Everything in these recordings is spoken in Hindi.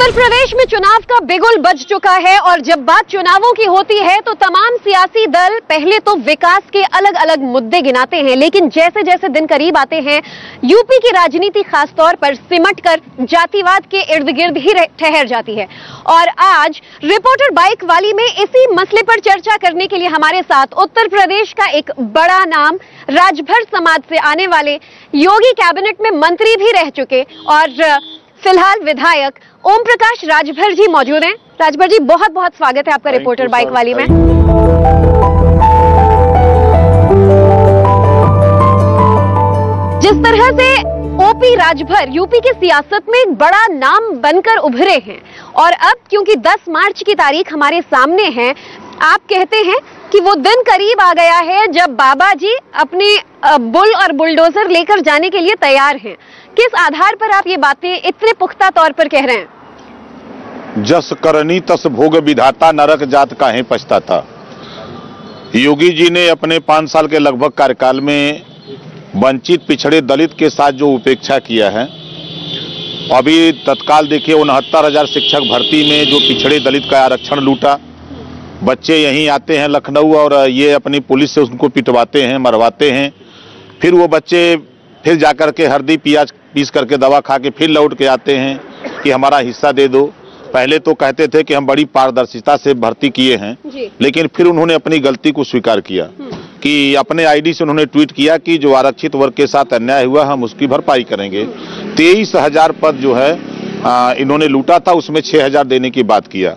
उत्तर प्रदेश में चुनाव का बिगुल बज चुका है और जब बात चुनावों की होती है तो तमाम सियासी दल पहले तो विकास के अलग अलग मुद्दे गिनाते हैं, लेकिन जैसे जैसे दिन करीब आते हैं यूपी की राजनीति खासतौर पर सिमटकर जातिवाद के इर्द गिर्द ही ठहर जाती है। और आज रिपोर्टर बाइक वाली में इसी मसले पर चर्चा करने के लिए हमारे साथ उत्तर प्रदेश का एक बड़ा नाम, राजभर समाज से आने वाले, योगी कैबिनेट में मंत्री भी रह चुके और फिलहाल विधायक ओम प्रकाश राजभर जी मौजूद हैं। राजभर जी, बहुत बहुत स्वागत है आपका रिपोर्टर बाइक वाली में। जिस तरह से ओपी राजभर यूपी की सियासत में एक बड़ा नाम बनकर उभरे हैं और अब क्योंकि 10 मार्च की तारीख हमारे सामने है, आप कहते हैं कि वो दिन करीब आ गया है जब बाबा जी अपने बुल और बुलडोजर लेकर जाने के लिए तैयार हैं। किस आधार पर आप ये बातें इतने पुख्ता तौर पर कह रहे हैं? जस करनी तस भोग विधाता, नरक जात काहे पछताता। योगी जी ने अपने 5 साल के लगभग कार्यकाल में वंचित पिछड़े दलित के साथ जो उपेक्षा किया है, अभी तत्काल देखिए 69,000 शिक्षक भर्ती में जो पिछड़े दलित का आरक्षण लूटा, बच्चे यहीं आते हैं लखनऊ और ये अपनी पुलिस से उनको पिटवाते हैं, मरवाते हैं, फिर वो बच्चे फिर जाकर के हल्दी प्याज पीस करके दवा खा के फिर लौट के आते हैं कि हमारा हिस्सा दे दो। पहले तो कहते थे कि हम बड़ी पारदर्शिता से भर्ती किए हैं, लेकिन फिर उन्होंने अपनी गलती को स्वीकार किया कि अपने आईडी से उन्होंने ट्वीट किया कि जो आरक्षित वर्ग के साथ अन्याय हुआ हम उसकी भरपाई करेंगे। 23,000 पद जो है इन्होंने लूटा था, उसमें 6,000 देने की बात किया।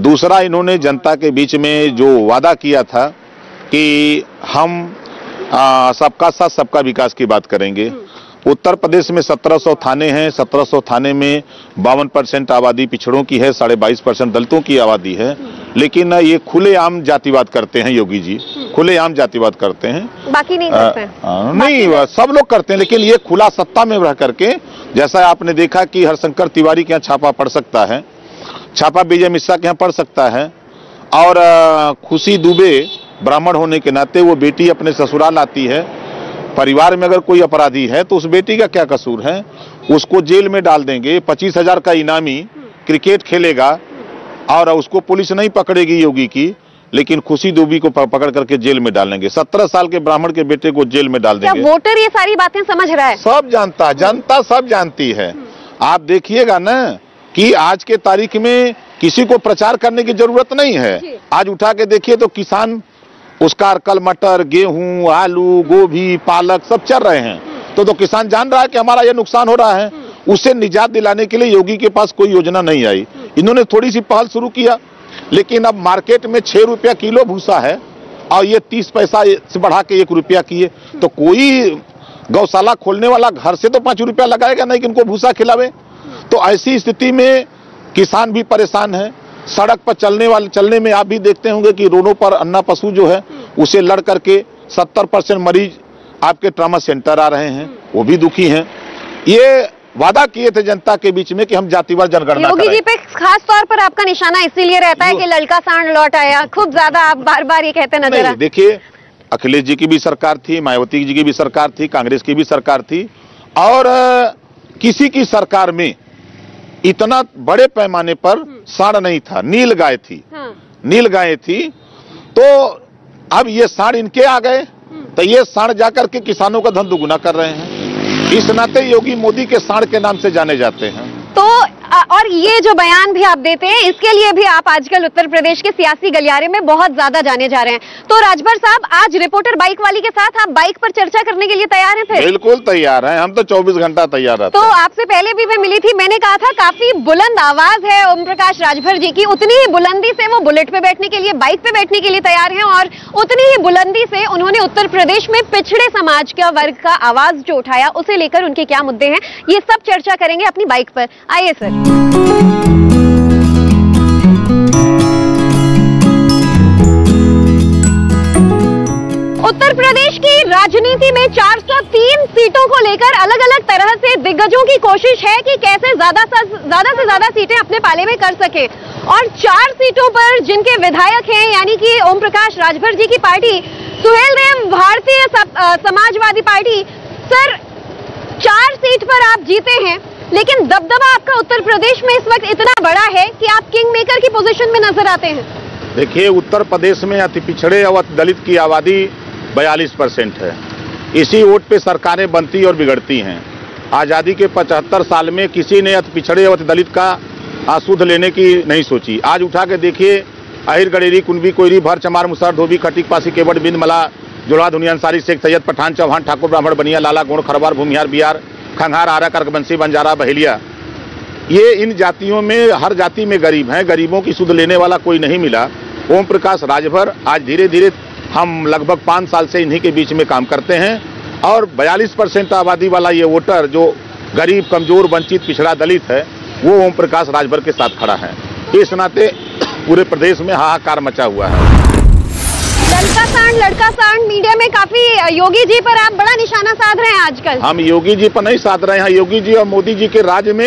दूसरा, इन्होंने जनता के बीच में जो वादा किया था कि हम सबका साथ सबका विकास की बात करेंगे। उत्तर प्रदेश में 1700 थाने हैं, 1700 थाने में 52% आबादी पिछड़ों की है, 22.5% दलितों की आबादी है, लेकिन ये खुलेआम जातिवाद करते हैं। योगी जी खुलेआम जातिवाद करते हैं, बाकी नहीं करते हैं। नहीं, सब लोग करते हैं, लेकिन ये खुला सत्ता में रह करके, जैसा आपने देखा कि हरशंकर तिवारी के यहाँ छापा पड़ सकता है, छापा विजय मिश्रा के यहाँ पड़ सकता है, और खुशी दुबे ब्राह्मण होने के नाते वो बेटी अपने ससुराल आती है, परिवार में अगर कोई अपराधी है तो उस बेटी का क्या कसूर है, उसको जेल में डाल देंगे। 25,000 का इनामी क्रिकेट खेलेगा और उसको पुलिस नहीं पकड़ेगी योगी की, लेकिन खुशी दुबे को पकड़ करके जेल में डालेंगे। 17 साल के ब्राह्मण के बेटे को जेल में डाल देंगे। क्या वोटर ये सारी बातें समझ रहा है? सब जानता है, जनता सब जानती है। आप देखिएगा ना कि आज के तारीख में किसी को प्रचार करने की जरूरत नहीं है। आज उठा के देखिए तो किसान उसका कल मटर, गेहूं, आलू, गोभी, पालक सब चल रहे हैं, तो किसान जान रहा है कि हमारा ये नुकसान हो रहा है। उससे निजात दिलाने के लिए योगी के पास कोई योजना नहीं आई। इन्होंने थोड़ी सी पहल शुरू किया, लेकिन अब मार्केट में 6 रुपया किलो भूसा है और ये 30 पैसा से बढ़ा के 1 रुपया किए, तो कोई गौशाला खोलने वाला घर से तो 5 रुपया लगाएगा नहीं कि इनको भूसा खिलावे। तो ऐसी स्थिति में किसान भी परेशान है। सड़क पर चलने में आप भी देखते होंगे कि रोडों पर अन्ना पशु जो है उसे लड़ करके 70% मरीज आपके ट्रामा सेंटर आ रहे हैं, वो भी दुखी हैं। ये वादा किए थे जनता के बीच में कि हम जातिवाद जनगणना योगी जी पे खास तौर पर आपका निशाना इसीलिए रहता है कि लड़का सांड लौट आया, खूब ज्यादा आप बार बार ये कहते नजर आए। देखिए, अखिलेश जी की भी सरकार थी, मायावती जी की भी सरकार थी, कांग्रेस की भी सरकार थी, और किसी की सरकार में इतना बड़े पैमाने पर सांड नहीं था। नील गाय थी, नील गाय थी, तो अब ये सांड इनके आ गए, तो ये सांड जाकर के किसानों का धन दुगुना कर रहे हैं। इस नाते योगी मोदी के सांड के नाम से जाने जाते हैं। तो और ये जो बयान भी आप देते हैं, इसके लिए भी आप आजकल उत्तर प्रदेश के सियासी गलियारे में बहुत ज्यादा जाने जा रहे हैं। तो राजभर साहब, आज रिपोर्टर बाइक वाली के साथ आप बाइक पर चर्चा करने के लिए तैयार हैं? फिर बिल्कुल तैयार हैं, हम तो 24 घंटा तैयार रहते हैं। तो आपसे पहले भी मैं मिली थी, मैंने कहा था काफी बुलंद आवाज है ओम प्रकाश राजभर जी की, उतनी ही बुलंदी से वो बुलेट पे बैठने के लिए, बाइक पे बैठने के लिए तैयार है, और उतनी ही बुलंदी से उन्होंने उत्तर प्रदेश में पिछड़े समाज का वर्ग का आवाज जो उठाया, उसे लेकर उनके क्या मुद्दे हैं, ये सब चर्चा करेंगे अपनी बाइक पर। आइए सर। उत्तर प्रदेश की राजनीति में 403 सीटों को लेकर अलग अलग तरह से दिग्गजों की कोशिश है कि कैसे ज्यादा से ज्यादा सीटें अपने पाले में कर सके, और 4 सीटों पर जिनके विधायक हैं, यानी कि ओम प्रकाश राजभर जी की पार्टी, सुहेल देव भारतीय समाजवादी पार्टी, सर 4 सीट पर आप जीते हैं, लेकिन दबदबा आपका उत्तर प्रदेश में इस वक्त इतना बड़ा है कि आप किंग मेकर की पोजीशन में नजर आते हैं। देखिए, उत्तर प्रदेश में अति पिछड़े और अति दलित की आबादी 42% है। इसी वोट पे सरकारें बनती और बिगड़ती हैं। आज़ादी के 75 साल में किसी ने अति पिछड़े और अति दलित का आसूद लेने की नहीं सोची। आज उठा के देखिए, अहिर गडेरी कुंबी कोयरी भर चमार मुसहर धोबी खटीक पासी केवट बिंद मला जुड़ा दुनिया अंसारी शेख सैयद पठान चौहान ठाकुर ब्राह्मण बनिया लाला गोंड खरवार भूमिहार बिहार खंघार आरा कर्कबंसी बंजारा बहेलिया, ये इन जातियों में हर जाति में गरीब हैं। गरीबों की सुध लेने वाला कोई नहीं मिला। ओम प्रकाश राजभर आज धीरे धीरे हम लगभग 5 साल से इन्हीं के बीच में काम करते हैं और 42% आबादी वाला ये वोटर जो गरीब, कमजोर, वंचित, पिछड़ा, दलित है, वो ओम प्रकाश राजभर के साथ खड़ा है। इस नाते पूरे प्रदेश में हाहाकार मचा हुआ है। लड़का सांड मीडिया में काफी योगी जी पर आप बड़ा निशाना साध रहे हैं आजकल। हम योगी जी पर नहीं साध रहे हैं। योगी जी और मोदी जी के राज में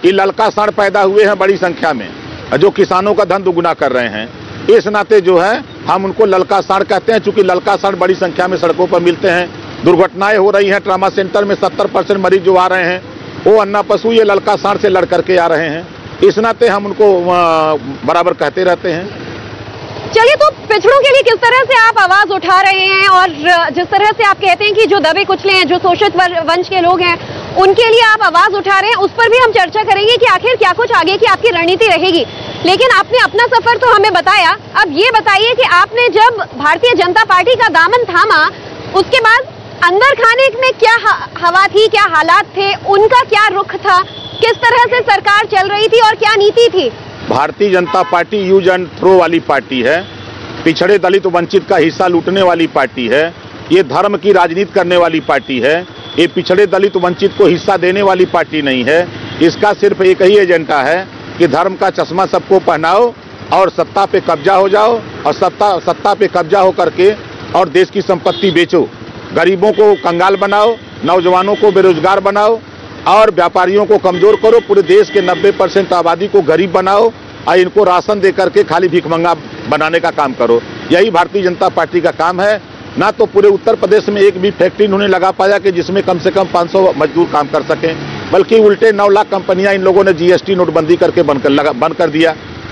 ये लड़का सांड पैदा हुए हैं बड़ी संख्या में, जो किसानों का धन दुगुना कर रहे हैं। इस नाते जो है हम उनको लड़का सांड कहते हैं, चूंकि लड़का सांड बड़ी संख्या में सड़कों पर मिलते हैं, दुर्घटनाएं हो रही हैं। ट्रामा सेंटर में 70% मरीज जो आ रहे हैं वो अन्ना पशु ये लड़का सांड से लड़ करके आ रहे हैं। इस नाते हम उनको बराबर कहते रहते हैं। चलिए, तो पिछड़ों के लिए किस तरह से आप आवाज उठा रहे हैं और जिस तरह से आप कहते हैं कि जो दबे कुचले हैं, जो शोषित वंश के लोग हैं, उनके लिए आप आवाज उठा रहे हैं, उस पर भी हम चर्चा करेंगे कि आखिर क्या कुछ आगे की आपकी रणनीति रहेगी। लेकिन आपने अपना सफर तो हमें बताया, अब ये बताइए कि आपने जब भारतीय जनता पार्टी का दामन थामा, उसके बाद अंदर खाने में क्या हवा थी, क्या हालात थे, उनका क्या रुख था, किस तरह से सरकार चल रही थी और क्या नीति थी? Bharatiya Janata party use and throw वाली पार्टी है। पिछड़े दलित वंचित का हिस्सा लूटने वाली पार्टी है। ये धर्म की राजनीति करने वाली पार्टी है। ये पिछड़े दलित वंचित को हिस्सा देने वाली पार्टी नहीं है। इसका सिर्फ एक ही एजेंडा है कि धर्म का चश्मा सबको पहनाओ और सत्ता पे कब्जा हो जाओ और सत्ता पे कब्जा हो करके और देश की संपत्ति बेचो, गरीबों को कंगाल बनाओ, नौजवानों को बेरोजगार बनाओ और व्यापारियों को कमजोर करो। पूरे देश के 90% आबादी को गरीब बनाओ और इनको राशन दे करके खाली भिखमंगा बनाने का काम करो। यही भारतीय जनता पार्टी का काम है। ना तो पूरे उत्तर प्रदेश में एक भी फैक्ट्री इन्होंने लगा पाया कि जिसमें कम से कम 500 मजदूर काम कर सकें, बल्कि उल्टे 9 लाख कंपनियां इन लोगों ने जीएसटी नोटबंदी करके बंद कर दिया।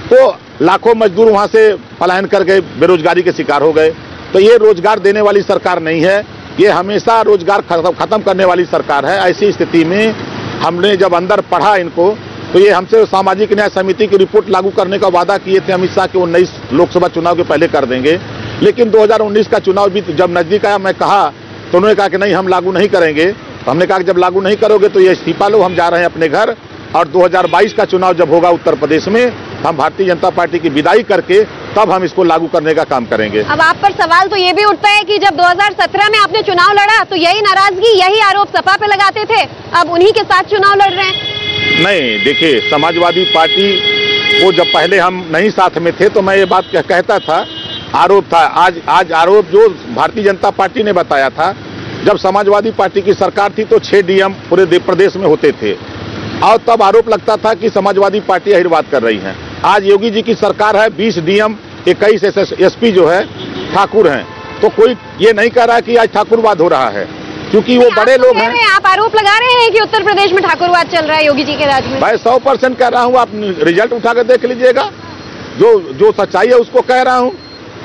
तो लाखों मजदूर वहां से पलायन कर गए, बेरोजगारी के शिकार हो गए। तो ये रोजगार देने वाली सरकार नहीं है, ये हमेशा रोजगार खत्म करने वाली सरकार है। ऐसी स्थिति में हमने जब अंदर पढ़ा इनको, तो ये हमसे सामाजिक न्याय समिति की रिपोर्ट लागू करने का वादा किए थे अमित शाह कि 19 लोकसभा चुनाव के पहले कर देंगे। लेकिन 2019 का चुनाव भी जब नजदीक आया, मैं कहा तो उन्होंने कहा कि नहीं, हम लागू नहीं करेंगे। तो हमने कहा कि जब लागू नहीं करोगे तो ये इस्तीफा लो, हम जा रहे हैं अपने घर। और 2022 का चुनाव जब होगा उत्तर प्रदेश में, हम भारतीय जनता पार्टी की विदाई करके तब हम इसको लागू करने का काम करेंगे। अब आप पर सवाल तो ये भी उठता है कि जब 2017 में आपने चुनाव लड़ा तो यही नाराजगी, यही आरोप सपा पे लगाते थे, अब उन्हीं के साथ चुनाव लड़ रहे हैं। नहीं, देखिए, समाजवादी पार्टी को जब पहले हम नहीं साथ में थे तो मैं ये बात कहता था, आरोप था। आज आरोप जो भारतीय जनता पार्टी ने बताया था, जब समाजवादी पार्टी की सरकार थी तो 6 डीएम पूरे प्रदेश में होते थे और तब आरोप लगता था कि समाजवादी पार्टी अहिरवाद कर रही है। आज योगी जी की सरकार है, 20 डीएम, 21 एसपी जो है ठाकुर हैं। तो कोई ये नहीं कह रहा है कि आज ठाकुरवाद हो रहा है, क्योंकि वो बड़े लोग हैं। आप आरोप लगा रहे हैं कि उत्तर प्रदेश में ठाकुरवाद चल रहा है योगी जी के राज में। मैं 100% कह रहा हूँ, आप रिजल्ट उठा कर देख लीजिएगा। जो सच्चाई है उसको कह रहा हूँ।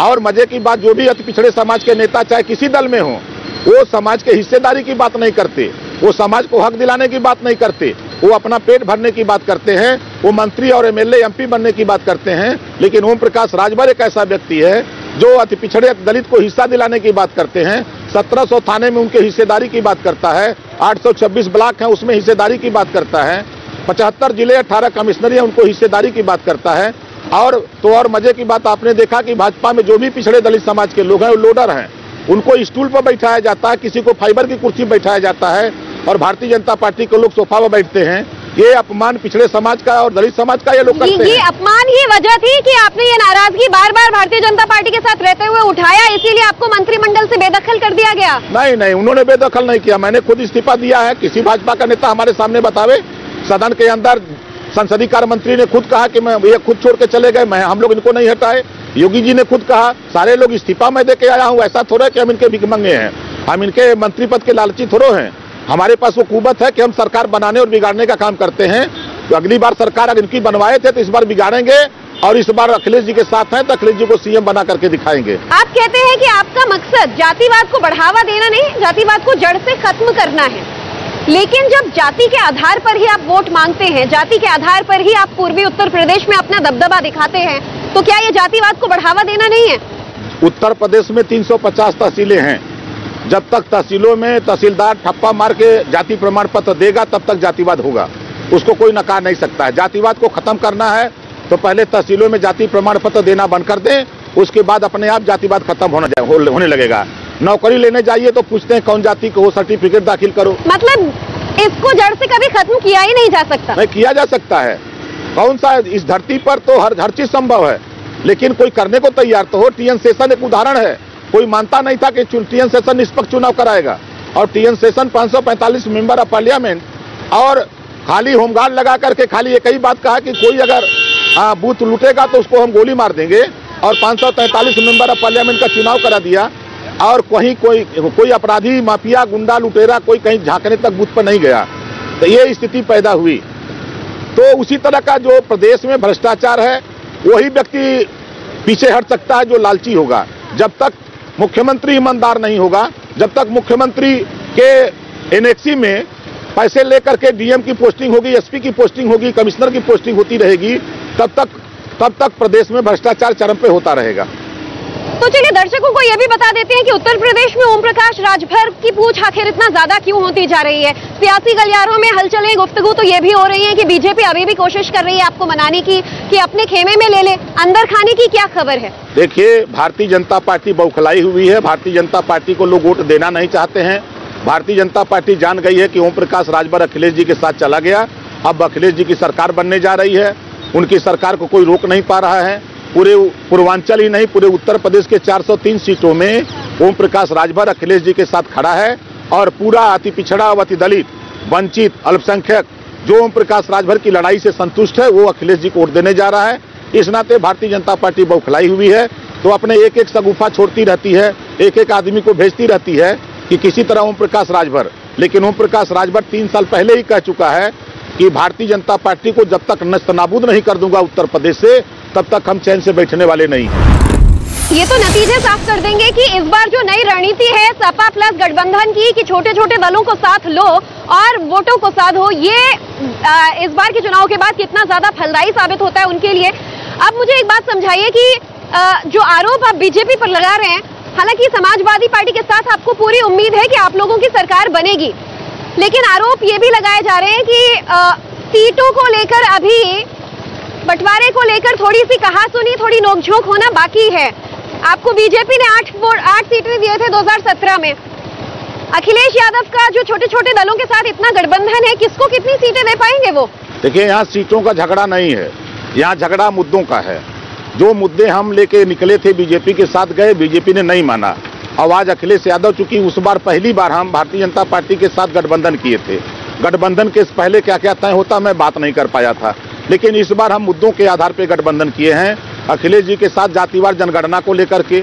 और मजे की बात, जो भी अति पिछड़े समाज के नेता चाहे किसी दल में हो, वो समाज के हिस्सेदारी की बात नहीं करते, वो समाज को हक दिलाने की बात नहीं करते, वो अपना पेट भरने की बात करते हैं, वो मंत्री और एमएलए एमपी बनने की बात करते हैं। लेकिन ओम प्रकाश राजभर एक ऐसा व्यक्ति है जो अति पिछड़े दलित को हिस्सा दिलाने की बात करते हैं। 1700 थाने में उनके हिस्सेदारी की बात करता है, 826 ब्लॉक हैं उसमें हिस्सेदारी की बात करता है, 75 जिले 18 कमिश्नरी उनको हिस्सेदारी की बात करता है। और मजे की बात आपने देखा कि भाजपा में जो भी पिछड़े दलित समाज के लोग हैं वो लोडर हैं, उनको स्टूल पर बैठाया जाता है, किसी को फाइबर की कुर्सी बैठाया जाता है और भारतीय जनता पार्टी के लोग सोफा पर बैठते हैं। ये अपमान पिछड़े समाज का और दलित समाज का ये लोग करते हैं। ये अपमान ही वजह थी कि आपने ये नाराजगी बार बार भारतीय जनता पार्टी के साथ रहते हुए उठाया, इसीलिए आपको मंत्रिमंडल से बेदखल कर दिया गया? नहीं, उन्होंने बेदखल नहीं किया, मैंने खुद इस्तीफा दिया है। किसी भाजपा का नेता हमारे सामने बतावे, सदन के अंदर संसदीय कार्य मंत्री ने खुद कहा कि मैं ये खुद छोड़ के चले गए, हम लोग इनको नहीं हटाए। योगी जी ने खुद कहा सारे लोग इस्तीफा मैं दे के आया हूँ। ऐसा थोड़ा कि हम इनके भिखमंगे हैं, हम इनके मंत्री पद के लालची थोड़ो हैं। हमारे पास वो कुव्वत है कि हम सरकार बनाने और बिगाड़ने का काम करते हैं। तो अगली बार सरकार अगर इनकी बनवाए थे तो इस बार बिगाड़ेंगे, और इस बार अखिलेश जी के साथ हैं तो अखिलेश जी को सीएम बना करके दिखाएंगे। आप कहते हैं कि आपका मकसद जातिवाद को बढ़ावा देना नहीं, जातिवाद को जड़ से खत्म करना है, लेकिन जब जाति के आधार पर ही आप वोट मांगते हैं, जाति के आधार पर ही आप पूर्वी उत्तर प्रदेश में अपना दबदबा दिखाते हैं, तो क्या ये जातिवाद को बढ़ावा देना नहीं है? उत्तर प्रदेश में 350 तहसीलें हैं। जब तक तहसीलों में तहसीलदार ठप्पा मार के जाति प्रमाण पत्र देगा तब तक जातिवाद होगा, उसको कोई नकार नहीं सकता है। जातिवाद को खत्म करना है तो पहले तहसीलों में जाति प्रमाण पत्र देना बंद कर दें, उसके बाद अपने आप जातिवाद खत्म होने लगेगा। नौकरी लेने जाइए तो पूछते हैं कौन जाति को हो, सर्टिफिकेट दाखिल करो। मतलब इसको जड़ से कभी खत्म किया ही नहीं जा सकता? नहीं, किया जा सकता है। कौन सा, इस धरती पर तो हर चीज संभव है, लेकिन कोई करने को तैयार तो हो। टीएन शेषन एक उदाहरण है। कोई मानता नहीं था कि टीएन शेषन निष्पक्ष चुनाव कराएगा, और TN Seshan 545 member of parliament और खाली होमगार्ड लगा करके खाली एक ही बात कहा कि कोई अगर बूथ लूटेगा तो उसको हम गोली मार देंगे, और 543 मेंबर ऑफ पार्लियामेंट का चुनाव करा दिया, और कहीं कोई अपराधी, माफिया, गुंडा, लुटेरा कोई कहीं झांकने तक बूथ पर नहीं गया। तो ये स्थिति पैदा हुई। तो उसी तरह का जो प्रदेश में भ्रष्टाचार है, वही व्यक्ति पीछे हट सकता है जो लालची होगा। जब तक मुख्यमंत्री ईमानदार नहीं होगा, जब तक मुख्यमंत्री के एनेक्सी में पैसे लेकर के डीएम की पोस्टिंग होगी, एसपी की पोस्टिंग होगी, कमिश्नर की पोस्टिंग होती रहेगी, तब तक प्रदेश में भ्रष्टाचार चरम पे होता रहेगा। तो चलिए दर्शकों को यह भी बता देते हैं कि उत्तर प्रदेश में ओम प्रकाश राजभर की पूछ आखिर इतना ज्यादा क्यों होती जा रही है। सियासी गलियारों में हलचलें, गुफ्तगू तो ये भी हो रही है कि बीजेपी अभी भी कोशिश कर रही है आपको मनाने की कि अपने खेमे में ले ले, अंदर खाने की क्या खबर है? देखिए, भारतीय जनता पार्टी बौखलाई हुई है। भारतीय जनता पार्टी को लोग वोट देना नहीं चाहते हैं। भारतीय जनता पार्टी जान गई है कि ओम प्रकाश राजभर अखिलेश जी के साथ चला गया, अब अखिलेश जी की सरकार बनने जा रही है। उनकी सरकार को कोई रोक नहीं पा रहा है। पूरे पूर्वांचल ही नहीं, पूरे उत्तर प्रदेश के 403 सीटों में ओम प्रकाश राजभर अखिलेश जी के साथ खड़ा है, और पूरा अति पिछड़ा, अति दलित, वंचित, अल्पसंख्यक जो ओम प्रकाश राजभर की लड़ाई से संतुष्ट है वो अखिलेश जी को वोट देने जा रहा है। इस नाते भारतीय जनता पार्टी बौखलाई हुई है, तो अपने एक एक सगुफा छोड़ती रहती है, एक एक आदमी को भेजती रहती है कि किसी तरह ओम प्रकाश राजभर। लेकिन ओम प्रकाश राजभर 3 साल पहले ही कह चुका है कि भारतीय जनता पार्टी को जब तक नस्तनाबूद नहीं कर दूंगा उत्तर प्रदेश से, तब तक हम चैन से बैठने वाले नहीं। ये तो नतीजे साफ कर देंगे कि इस बार जो नई रणनीति है सपा प्लस गठबंधन की, कि छोटे छोटे दलों को साथ लो और वोटों को साधो, ये इस बार के चुनाव के बाद कितना ज्यादा फलदायी साबित होता है उनके लिए। अब मुझे एक बात समझाइए कि जो आरोप आप बीजेपी पर लगा रहे हैं, हालांकि समाजवादी पार्टी के साथ आपको पूरी उम्मीद है कि आप लोगों की सरकार बनेगी, लेकिन आरोप ये भी लगाए जा रहे हैं कि सीटों को लेकर, अभी बंटवारे को लेकर थोड़ी सी कहासुनी, थोड़ी नोकझोंक होना बाकी है। आपको बीजेपी ने 8 सीटें दिए थे 2017 में। अखिलेश यादव का जो छोटे छोटे दलों के साथ इतना गठबंधन है, किसको कितनी सीटें दे पाएंगे वो? देखिए, यहाँ सीटों का झगड़ा नहीं है, यहाँ झगड़ा मुद्दों का है। जो मुद्दे हम लेके निकले थे, बीजेपी के साथ गए, बीजेपी ने नहीं माना। और आज अखिलेश यादव, चूंकि उस बार पहली बार हम भारतीय जनता पार्टी के साथ गठबंधन किए थे, गठबंधन के पहले क्या क्या तय होता मैं बात नहीं कर पाया था, लेकिन इस बार हम मुद्दों के आधार पर गठबंधन किए हैं। अखिलेश जी के साथ जातिवार जनगणना को लेकर के,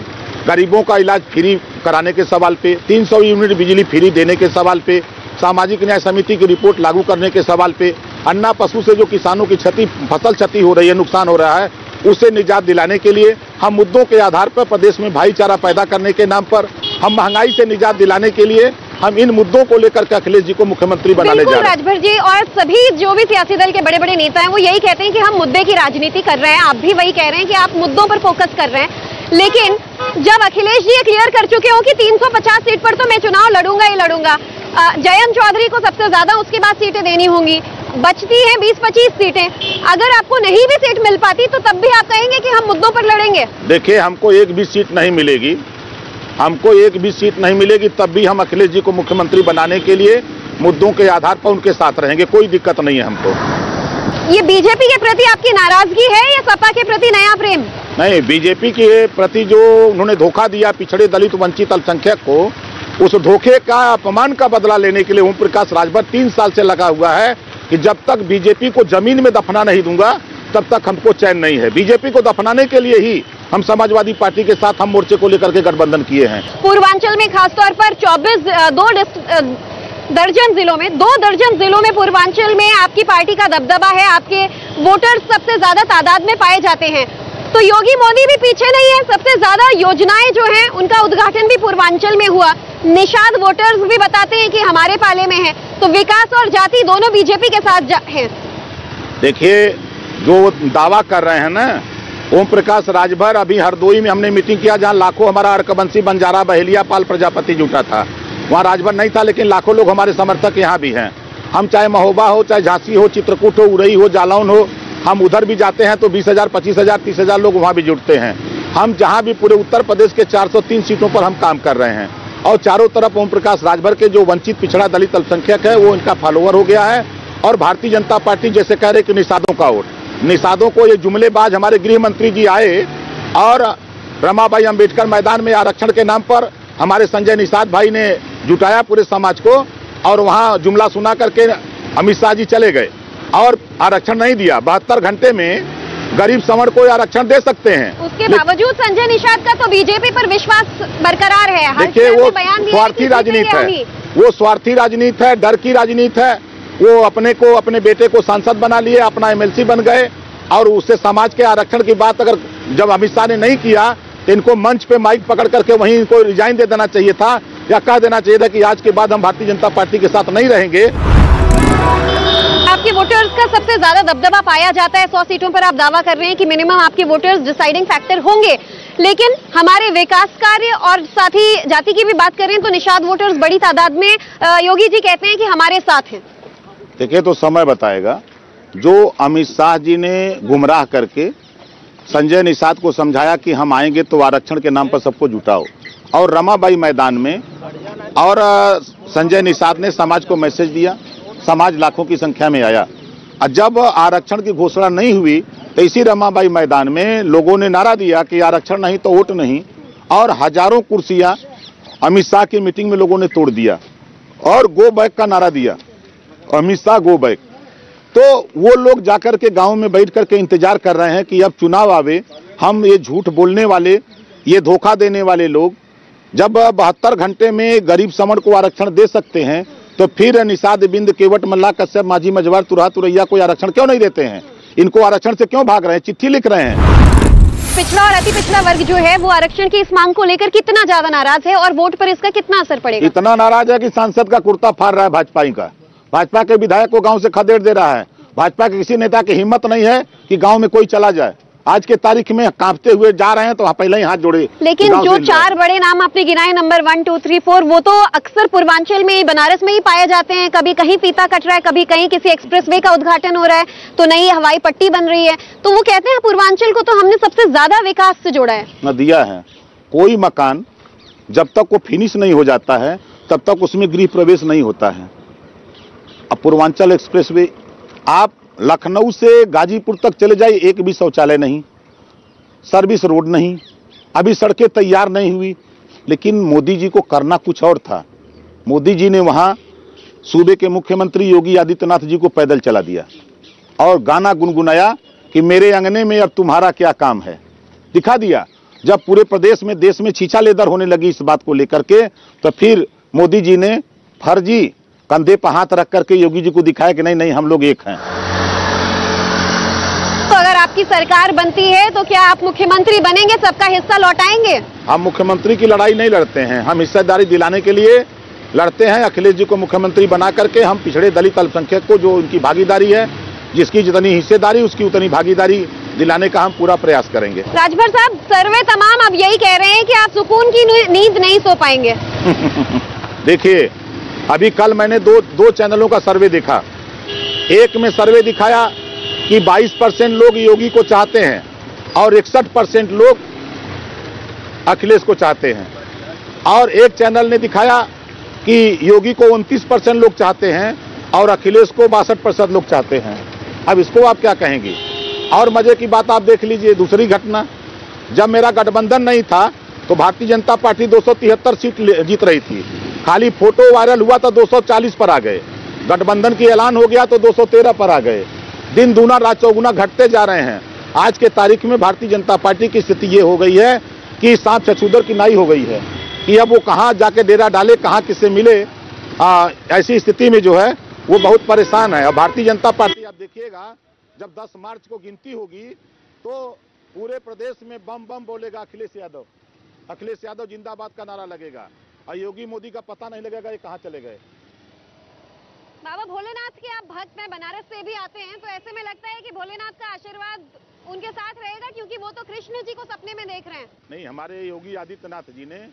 गरीबों का इलाज फ्री कराने के सवाल पे, 300 यूनिट बिजली फ्री देने के सवाल पे, सामाजिक न्याय समिति की रिपोर्ट लागू करने के सवाल पे, अन्ना पशु से जो किसानों की फसल क्षति हो रही है, नुकसान हो रहा है, उससे निजात दिलाने के लिए हम मुद्दों के आधार पर, प्रदेश में भाईचारा पैदा करने के नाम पर, हम महंगाई से निजात दिलाने के लिए हम इन मुद्दों को लेकर के अखिलेश जी को मुख्यमंत्री बनाने जा रहे हैं। राजभर जी और सभी जो भी सियासी दल के बड़े बड़े नेता हैं वो यही कहते हैं कि हम मुद्दे की राजनीति कर रहे हैं। आप भी वही कह रहे हैं कि आप मुद्दों पर फोकस कर रहे हैं, लेकिन जब अखिलेश जी ये क्लियर कर चुके हो कि 350 सीट पर तो मैं चुनाव लड़ूंगा ही लड़ूंगा, जयंत चौधरी को सबसे ज्यादा उसके बाद सीटें देनी होंगी, बचती हैं 20-25 सीटें, अगर आपको नहीं भी सीट मिल पाती तो तब भी आप कहेंगे कि हम मुद्दों पर लड़ेंगे? देखिए, हमको एक भी सीट नहीं मिलेगी, हमको एक भी सीट नहीं मिलेगी, तब भी हम अखिलेश जी को मुख्यमंत्री बनाने के लिए मुद्दों के आधार पर उनके साथ रहेंगे, कोई दिक्कत नहीं है हमको। ये बीजेपी के प्रति आपकी नाराजगी है या सपा के प्रति नया प्रेम? नहीं, बीजेपी के प्रति जो उन्होंने धोखा दिया पिछड़े, दलित, वंचित, अल्पसंख्यक को, उस धोखे का, अपमान का बदला लेने के लिए ओम प्रकाश राजभर 3 साल से लगा हुआ है कि जब तक बीजेपी को जमीन में दफना नहीं दूंगा तब तक हमको चैन नहीं है। बीजेपी को दफनाने के लिए ही हम समाजवादी पार्टी के साथ हम मोर्चे को लेकर के गठबंधन किए हैं। पूर्वांचल में खासतौर पर दर्जन जिलों में, 2 दर्जन जिलों में पूर्वांचल में आपकी पार्टी का दबदबा है, आपके वोटर्स सबसे ज्यादा तादाद में पाए जाते हैं। तो योगी मोदी भी पीछे नहीं है, सबसे ज्यादा योजनाएं जो हैं उनका उद्घाटन भी पूर्वांचल में हुआ। निषाद वोटर्स भी बताते हैं कि हमारे पाले में है। तो विकास और जाति दोनों बीजेपी के साथ हैं। देखिए, जो दावा कर रहे हैं ना, ओम प्रकाश राजभर, अभी हरदोई में हमने मीटिंग किया जहां लाखों हमारा अर्कबंसी, बंजारा, बहेलिया, पाल प्रजापति जुटा था। वहां राजभर नहीं था, लेकिन लाखों लोग हमारे समर्थक यहाँ भी हैं। हम चाहे महोबा हो, चाहे झांसी हो, चित्रकूट हो, उरई हो, जालौन हो, हम उधर भी जाते हैं तो 20,000, 25,000, 30,000 लोग वहां भी जुटते हैं। हम जहां भी पूरे उत्तर प्रदेश के 403 सीटों पर हम काम कर रहे हैं और चारों तरफ ओम प्रकाश राजभर के जो वंचित, पिछड़ा, दलित, अल्पसंख्यक है वो इनका फॉलोअर हो गया है। और भारतीय जनता पार्टी जैसे कह रहे कि निषादों का वोट, निषादों को ये जुमलेबाज हमारे गृह मंत्री जी आए और रमाबाई अंबेडकर मैदान में आरक्षण के नाम पर हमारे संजय निषाद भाई ने जुटाया पूरे समाज को और वहां जुमला सुना करके अमित शाह जी चले गए और आरक्षण नहीं दिया। 72 घंटे में गरीब सवर्ण को आरक्षण दे सकते हैं। उसके बावजूद संजय निषाद का तो बीजेपी पर विश्वास बरकरार है। देखिए, वो स्वार्थी राजनीति है, वो स्वार्थी राजनीति है, डर की राजनीति है। वो अपने को, अपने बेटे को सांसद बना लिए, अपना एमएलसी बन गए और उससे समाज के आरक्षण की बात अगर जब अमित शाह ने नहीं किया तो इनको मंच पे माइक पकड़ करके वहीं इनको रिजाइन दे देना चाहिए था या कह देना चाहिए था कि आज के बाद हम भारतीय जनता पार्टी के साथ नहीं रहेंगे। आपके वोटर्स का सबसे ज्यादा दबदबा पाया जाता है। 100 सीटों पर आप दावा कर रहे हैं कि मिनिमम आपके वोटर्स डिसाइडिंग फैक्टर होंगे, लेकिन हमारे विकास कार्य और साथ ही जाति की भी बात करें तो निषाद वोटर्स बड़ी तादाद में योगी जी कहते हैं कि हमारे साथ हैं। देखिए, तो समय बताएगा। जो अमित शाह जी ने गुमराह करके संजय निषाद को समझाया कि हम आएंगे तो आरक्षण के नाम पर सबको जुटाओ, और रमाबाई मैदान में और संजय निषाद ने समाज को मैसेज दिया, समाज लाखों की संख्या में आया। और जब आरक्षण की घोषणा नहीं हुई तो इसी रमाबाई मैदान में लोगों ने नारा दिया कि आरक्षण नहीं तो वोट नहीं, और हजारों कुर्सियां अमित शाह की मीटिंग में लोगों ने तोड़ दिया और गो बैक का नारा दिया, अमित शाह गो बैक। तो वो लोग जाकर के गांव में बैठ करके इंतजार कर रहे हैं कि अब चुनाव आवे, हम ये झूठ बोलने वाले, ये धोखा देने वाले लोग जब 72 घंटे में गरीब सवर्ण को आरक्षण दे सकते हैं तो फिर निषाद, बिंद, केवट, मल्ला, कश्यप, माझी, मजवार, तुरहा, तुरैया को आरक्षण क्यों नहीं देते हैं? इनको आरक्षण से क्यों भाग रहे हैं, चिट्ठी लिख रहे हैं? पिछड़ा और अति पिछड़ा वर्ग जो है वो आरक्षण की इस मांग को लेकर कितना ज्यादा नाराज है और वोट पर इसका कितना असर पड़ेगा? इतना नाराज है कि सांसद का कुर्ता फाड़ रहा है भाजपा का। भाजपा के विधायक को गांव से खदेड़ दे रहा है। भाजपा के किसी नेता की हिम्मत नहीं है कि गांव में कोई चला जाए। आज के तारीख में कांपते हुए जा रहे हैं तो पहले ही हाथ जोड़े। लेकिन जो 4 बड़े नाम आपने गिनाए, नंबर 1, 2, 3, 4, वो तो अक्सर पूर्वांचल में, बनारस में ही पाए जाते हैं। कभी कहीं फीता कट रहा है, कभी कहीं किसी एक्सप्रेसवे का उद्घाटन हो रहा है, तो नई हवाई पट्टी बन रही है। तो वो कहते हैं पूर्वांचल को तो हमने सबसे ज्यादा विकास से जोड़ा है। न दिया है कोई मकान, जब तक वो फिनिश नहीं हो जाता है तब तक उसमें गृह प्रवेश नहीं होता है। अब पूर्वांचल एक्सप्रेसवे, आप लखनऊ से गाजीपुर तक चले जाइए, एक भी शौचालय नहीं, सर्विस रोड नहीं, अभी सड़कें तैयार नहीं हुई। लेकिन मोदी जी को करना कुछ और था। मोदी जी ने वहां सूबे के मुख्यमंत्री योगी आदित्यनाथ जी को पैदल चला दिया और गाना गुनगुनाया कि मेरे अंगने में अब तुम्हारा क्या काम है, दिखा दिया। जब पूरे प्रदेश में, देश में छीछा लेदर होने लगी इस बात को लेकर के, तो फिर मोदी जी ने फर्जी कंधे पर हाथ रख करके योगी जी को दिखाया कि नहीं नहीं हम लोग एक हैं। तो अगर आपकी सरकार बनती है तो क्या आप मुख्यमंत्री बनेंगे, सबका हिस्सा लौटाएंगे? हम मुख्यमंत्री की लड़ाई नहीं लड़ते हैं, हम हिस्सेदारी दिलाने के लिए लड़ते हैं। अखिलेश जी को मुख्यमंत्री बना करके हम पिछड़े, दलित, अल्पसंख्यक को जो उनकी भागीदारी है, जिसकी जितनी हिस्सेदारी उसकी उतनी भागीदारी दिलाने का हम पूरा प्रयास करेंगे। राजभर साहब, सर्वे तमाम अब यही कह रहे हैं कि आप सुकून की नींद नहीं सो पाएंगे। देखिए, अभी कल मैंने दो चैनलों का सर्वे देखा। एक में सर्वे दिखाया कि 22% लोग योगी को चाहते हैं और 61% लोग अखिलेश को चाहते हैं, और एक चैनल ने दिखाया कि योगी को 29% लोग चाहते हैं और अखिलेश को 62% लोग चाहते हैं। अब इसको आप क्या कहेंगे? और मजे की बात आप देख लीजिए, दूसरी घटना, जब मेरा गठबंधन नहीं था तो भारतीय जनता पार्टी 273 सीट जीत रही थी। खाली फोटो वायरल हुआ तो 240 पर आ गए। गठबंधन की ऐलान हो गया तो 213 पर आ गए। दिन दूना रात चौगुना घटते जा रहे हैं। आज के तारीख में भारतीय जनता पार्टी की स्थिति ये हो गई है कि सांप छछूदर की नाई हो गई है कि अब वो कहाँ जाके डेरा डाले, कहाँ किससे मिले, ऐसी स्थिति में जो है वो बहुत परेशान है। और भारतीय जनता पार्टी आप देखिएगा, जब 10 मार्च को गिनती होगी तो पूरे प्रदेश में बम बम बोलेगा अखिलेश यादव। अखिलेश यादव जिंदाबाद का नारा लगेगा और योगी मोदी का पता नहीं लगेगा ये कहां चले गए। बाबा भोलेनाथ के आप भक्त हैं, बनारस से भी आते हैं, तो ऐसे में लगता है कि भोलेनाथ का आशीर्वाद उनके साथ रहेगा, क्योंकि वो तो कृष्ण जी को सपने में देख रहे हैं। नहीं, हमारे योगी आदित्यनाथ जी ने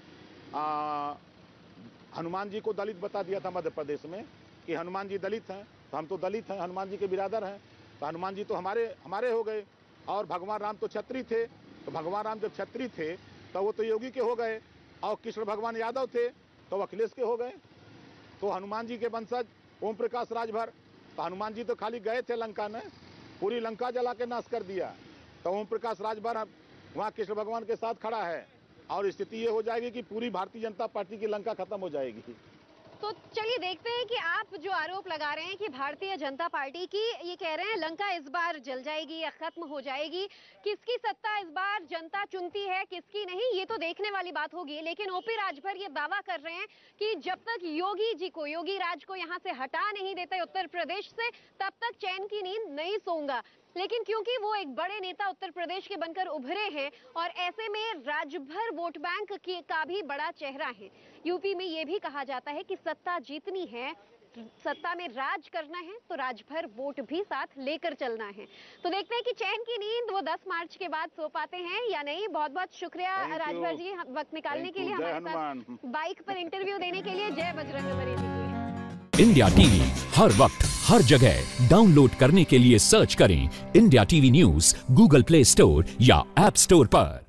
हनुमान जी को दलित बता दिया था मध्य प्रदेश में कि हनुमान जी दलित हैं, तो हम तो दलित हैं, हनुमान जी के बिरादर हैं, तो हनुमान जी तो हमारे हो गए। और भगवान राम तो क्षत्रिय थे, तो भगवान राम जब क्षत्रिय थे तो वो तो योगी के हो गए, और कृष्ण भगवान यादव थे तो अखिलेश के हो गए। तो हनुमान जी के वंशज ओम प्रकाश राजभर, तो हनुमान जी तो खाली गए थे लंका में, पूरी लंका जला के नाश कर दिया। तो ओम प्रकाश राजभर वहाँ कृष्ण भगवान के साथ खड़ा है, और स्थिति ये हो जाएगी कि पूरी भारतीय जनता पार्टी की लंका खत्म हो जाएगी। तो चलिए देखते हैं कि आप जो आरोप लगा रहे हैं कि भारतीय जनता पार्टी की, ये कह रहे हैं लंका इस बार जल जाएगी या खत्म हो जाएगी, किसकी सत्ता इस बार जनता चुनती है किसकी नहीं, ये तो देखने वाली बात होगी। लेकिन ओपी राजभर ये दावा कर रहे हैं कि जब तक योगी जी को, योगी राज को यहाँ से हटा नहीं देते उत्तर प्रदेश से, तब तक चैन की नींद नहीं सोऊंगा। लेकिन क्योंकि वो एक बड़े नेता उत्तर प्रदेश के बनकर उभरे हैं और ऐसे में राजभर वोट बैंक का भी बड़ा चेहरा है। यूपी में ये भी कहा जाता है कि सत्ता जीतनी है, सत्ता में राज करना है, तो राजभर वोट भी साथ लेकर चलना है। तो देखते हैं कि चैन की नींद वो 10 मार्च के बाद सो पाते हैं या नहीं। बहुत बहुत शुक्रिया राजभर जी, वक्त निकालने के लिए, हमारे साथ बाइक पर इंटरव्यू देने के लिए। जय बजरंगबली जी। इंडिया टीवी हर वक्त हर जगह डाउनलोड करने के लिए सर्च करें India TV news Google play store या ऐप स्टोर पर।